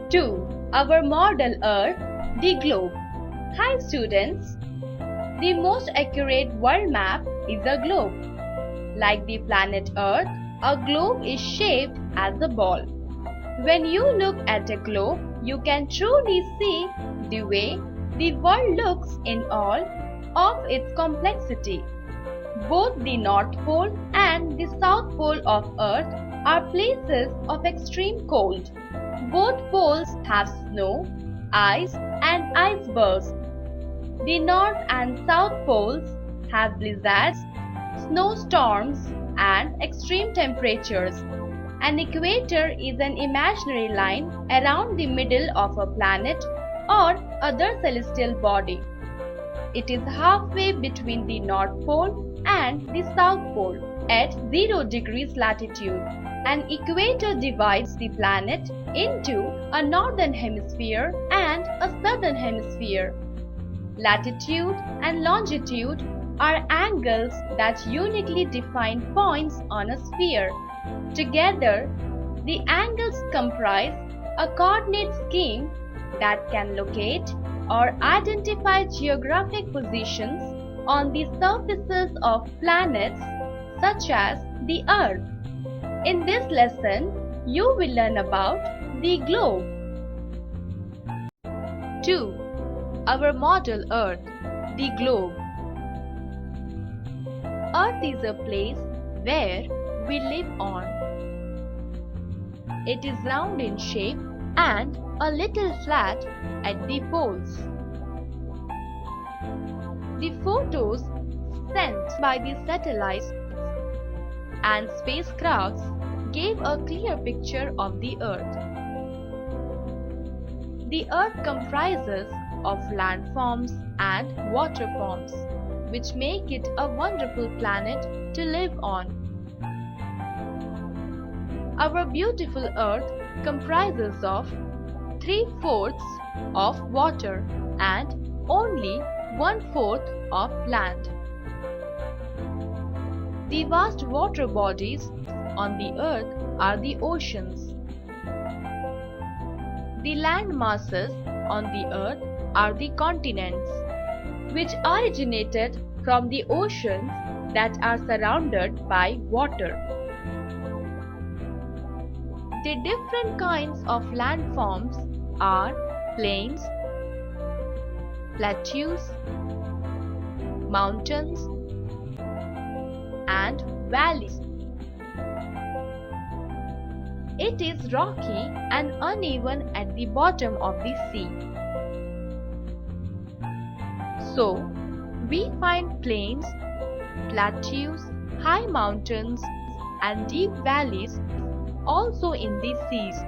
2. Our model Earth, the globe. Hi students! The most accurate world map is a globe. Like the planet Earth, a globe is shaped as a ball. When you look at a globe, you can truly see the way the world looks in all of its complexity. Both the North Pole and the South Pole of Earth are places of extreme cold. Both poles have snow, ice and icebergs. The North and South Poles have blizzards, snowstorms and extreme temperatures. An equator is an imaginary line around the middle of a planet or other celestial body. It is halfway between the North Pole and the South Pole at 0 degrees latitude. An equator divides the planet into a northern hemisphere and a southern hemisphere. Latitude and longitude are angles that uniquely define points on a sphere. Together, the angles comprise a coordinate scheme that can locate or identify geographic positions on the surfaces of planets such as the Earth. In this lesson, you will learn about the globe. 2. Our model Earth, the globe. Earth is a place where we live on. It is round in shape and a little flat at the poles. The photos sent by the satellites and spacecrafts gave a clear picture of the Earth. The Earth comprises of landforms and water forms, which make it a wonderful planet to live on. Our beautiful Earth comprises of 3/4 of water and only 1/4 of land. The vast water bodies on the Earth are the oceans. The land masses on the Earth are the continents, which originated from the oceans that are surrounded by water. The different kinds of landforms are plains, plateaus, mountains, and valleys. It is rocky and uneven at the bottom of the sea. So, we find plains, plateaus, high mountains, and deep valleys also in the seas.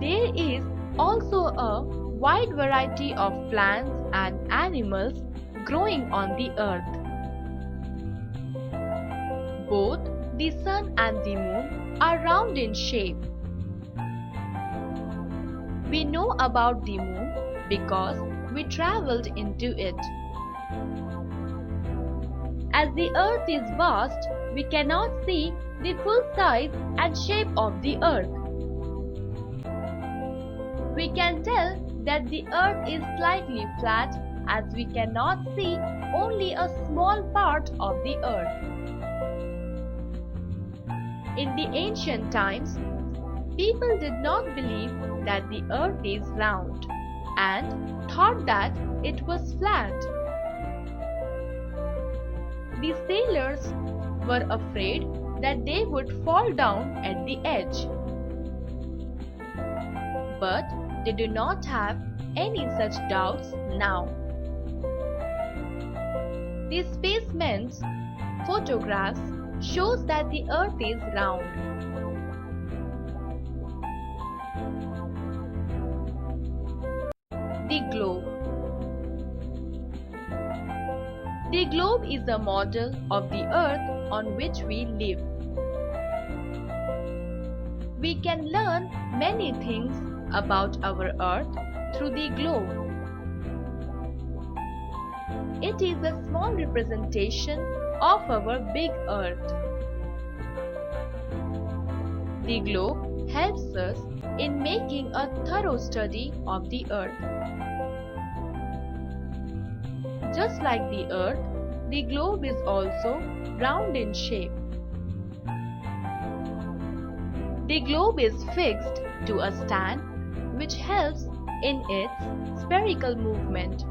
There is also a wide variety of plants and animals growing on the Earth. Both the Sun and the Moon are round in shape. We know about the Moon because we traveled into it. As the Earth is vast, we cannot see the full size and shape of the Earth. We can tell that the Earth is slightly flat as we cannot see only a small part of the Earth. In the ancient times, people did not believe that the Earth is round and thought that it was flat. The sailors were afraid that they would fall down at the edge. But they do not have any such doubts now. The spaceman's photographs shows that the Earth is round. The globe. The globe is a model of the Earth on which we live. We can learn many things about our Earth through the globe. It is a small representation of our big Earth. The globe helps us in making a thorough study of the Earth. Just like the Earth, the globe is also round in shape. The globe is fixed to a stand which helps in its spherical movement.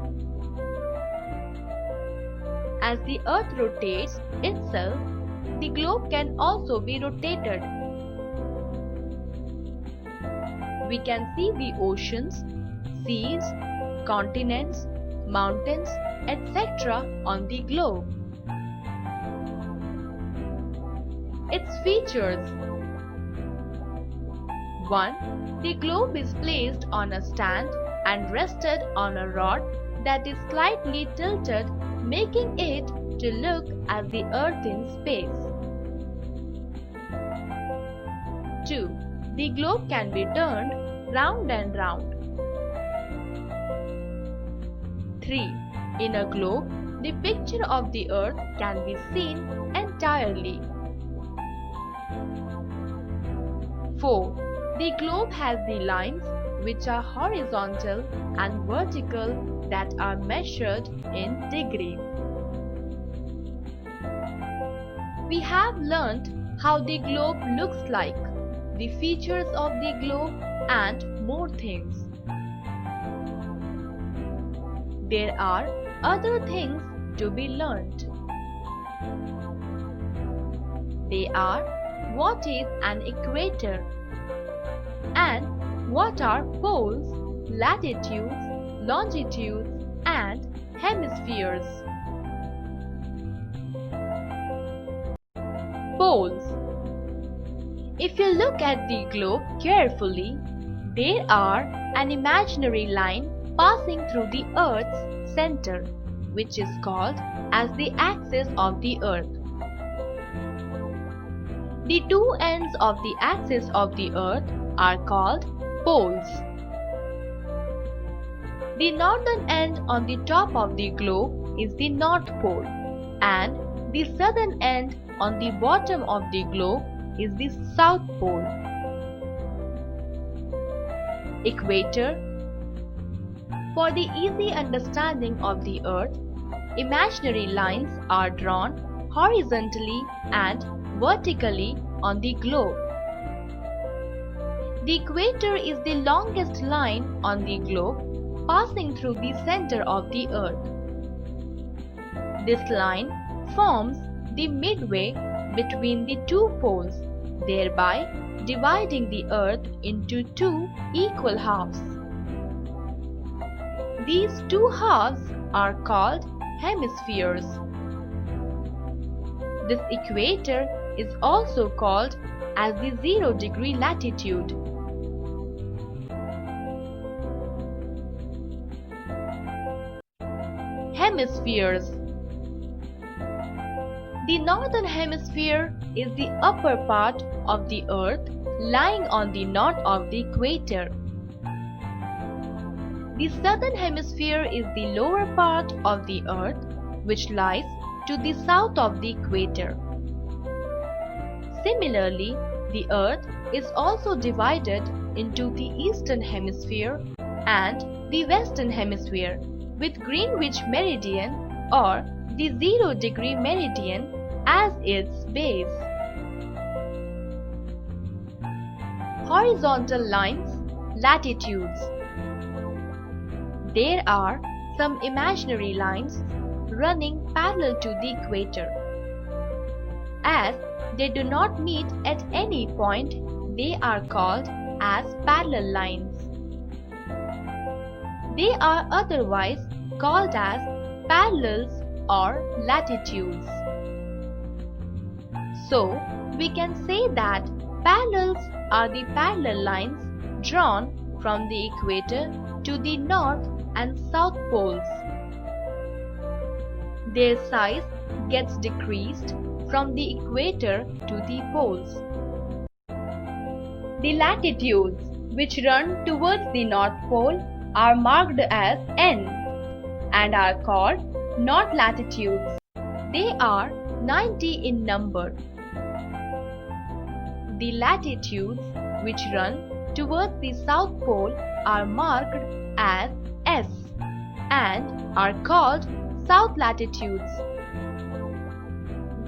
As the Earth rotates itself, the globe can also be rotated. We can see the oceans, seas, continents, mountains, etc. on the globe. Its features: 1. The globe is placed on a stand and rested on a rod that is slightly tilted, making it to look as the Earth in space. 2. The globe can be turned round and round. 3. In a globe, the picture of the Earth can be seen entirely. 4. The globe has the lines which are horizontal and vertical that are measured in degrees. We have learnt how the globe looks like, the features of the globe, and more things. There are other things to be learnt. They are: what is an equator? And what are poles, latitudes, longitudes, and hemispheres? Poles. If you look at the globe carefully, there are an imaginary line passing through the Earth's center, which is called as the axis of the Earth. The two ends of the axis of the Earth are called poles. The northern end on the top of the globe is the North Pole, and the southern end on the bottom of the globe is the South Pole. Equator. For the easy understanding of the Earth, imaginary lines are drawn horizontally and vertically on the globe. The equator is the longest line on the globe, passing through the center of the Earth. This line forms the midway between the two poles, thereby dividing the Earth into two equal halves. These two halves are called hemispheres. This equator is also called as the 0-degree latitude. Hemispheres. The northern hemisphere is the upper part of the Earth lying on the north of the equator. The southern hemisphere is the lower part of the Earth which lies to the south of the equator. Similarly, the Earth is also divided into the eastern hemisphere and the western hemisphere, with Greenwich meridian or the 0-degree meridian as its base. Horizontal lines, latitudes. There are some imaginary lines running parallel to the equator. As they do not meet at any point, they are called as parallel lines. They are otherwise called as parallels or latitudes. So, we can say that parallels are the parallel lines drawn from the equator to the north and south poles. Their size gets decreased from the equator to the poles. The latitudes which run towards the North Pole are marked as N and are called north latitudes. They are 90 in number. The latitudes which run towards the South Pole are marked as S and are called south latitudes.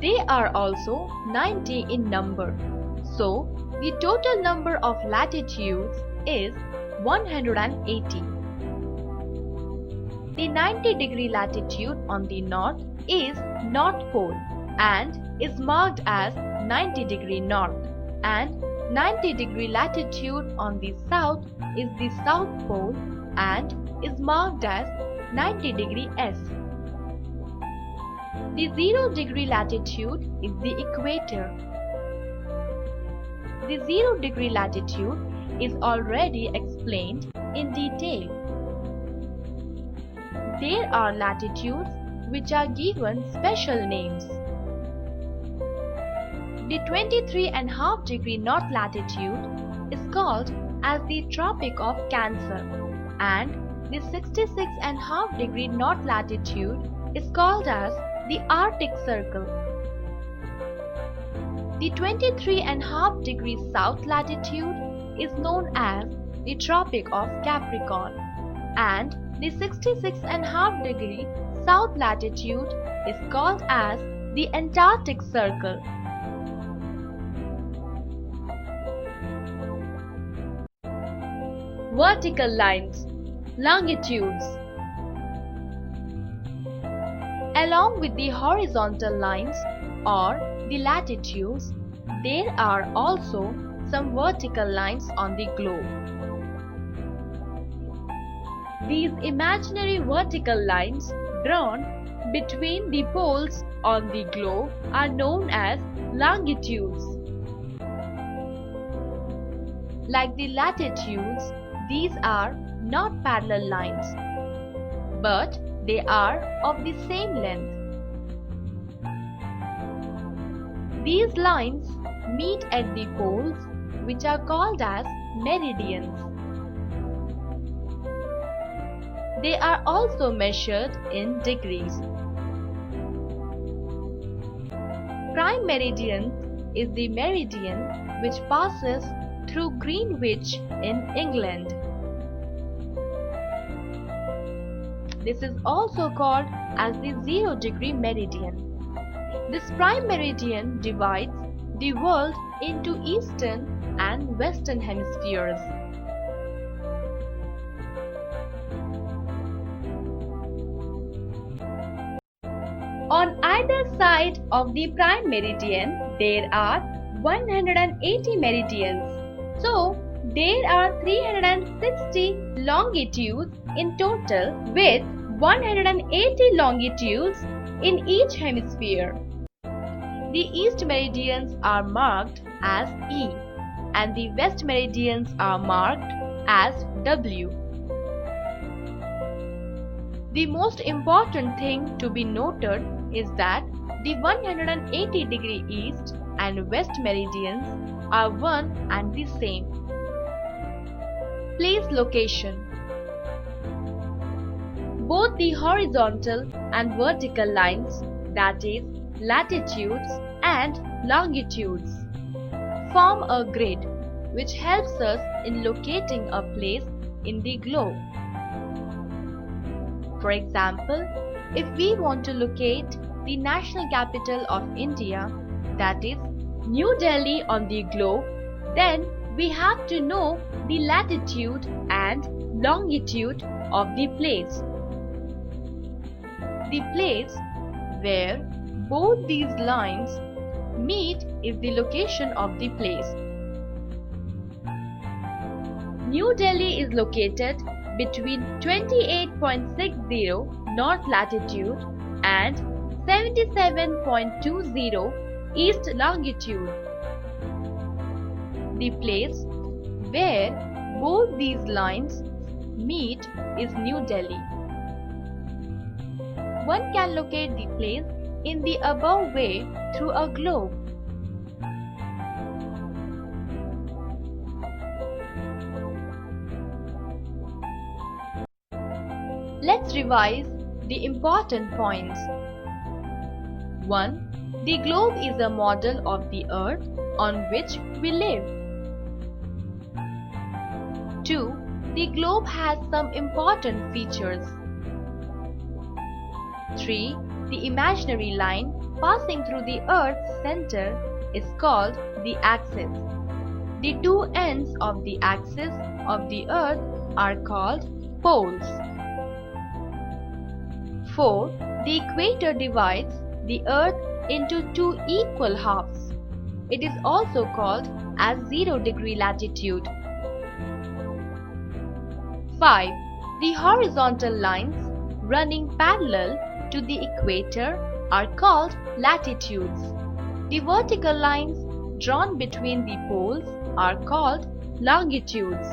They are also 90 in number, so the total number of latitudes is 180. The 90-degree latitude on the north is North Pole and is marked as 90-degree north, and 90-degree latitude on the south is the South Pole and is marked as 90-degree S. The 0-degree latitude is the equator. The 0-degree latitude is already explained in detail. There are latitudes which are given special names. The 23.5-degree north latitude is called as the Tropic of Cancer, and the 66.5-degree north latitude is called as the Arctic Circle. The 23.5-degree south latitude is known as the Tropic of Capricorn, and the 66.5-degree south latitude is called as the Antarctic Circle. Vertical lines, longitudes. Along with the horizontal lines or the latitudes, there are also some vertical lines on the globe. These imaginary vertical lines drawn between the poles on the globe are known as longitudes. Like the latitudes, these are not parallel lines, but they are of the same length. These lines meet at the poles, which are called as meridians. They are also measured in degrees. Prime meridian is the meridian which passes through Greenwich in England. This is also called as the 0-degree meridian. This prime meridian divides the world into eastern and western hemispheres. On either side of the prime meridian, there are 180 meridians. So, there are 360 longitudes in total, with 180 longitudes in each hemisphere. The east meridians are marked as E and the west meridians are marked as W. The most important thing to be noted is that the 180-degree east and west meridians are one and the same. Place location. Both the horizontal and vertical lines, that is, latitudes and longitudes, form a grid which helps us in locating a place in the globe. For example, if we want to locate the national capital of India, that is, New Delhi on the globe, then we have to know the latitude and longitude of the place. The place where both these lines meet is the location of the place. New Delhi is located between 28.60 north latitude and 77.20 east longitude. The place where both these lines meet is New Delhi. One can locate the place in the above way through a globe. Let's revise the important points. 1. The globe is a model of the Earth on which we live. 2. The globe has some important features. 3. The imaginary line passing through the Earth's center is called the axis. The two ends of the axis of the Earth are called poles. 4. The equator divides the Earth into two equal halves. It is also called as 0-degree latitude. 5. The horizontal lines running parallel to the equator are called latitudes. The vertical lines drawn between the poles are called longitudes.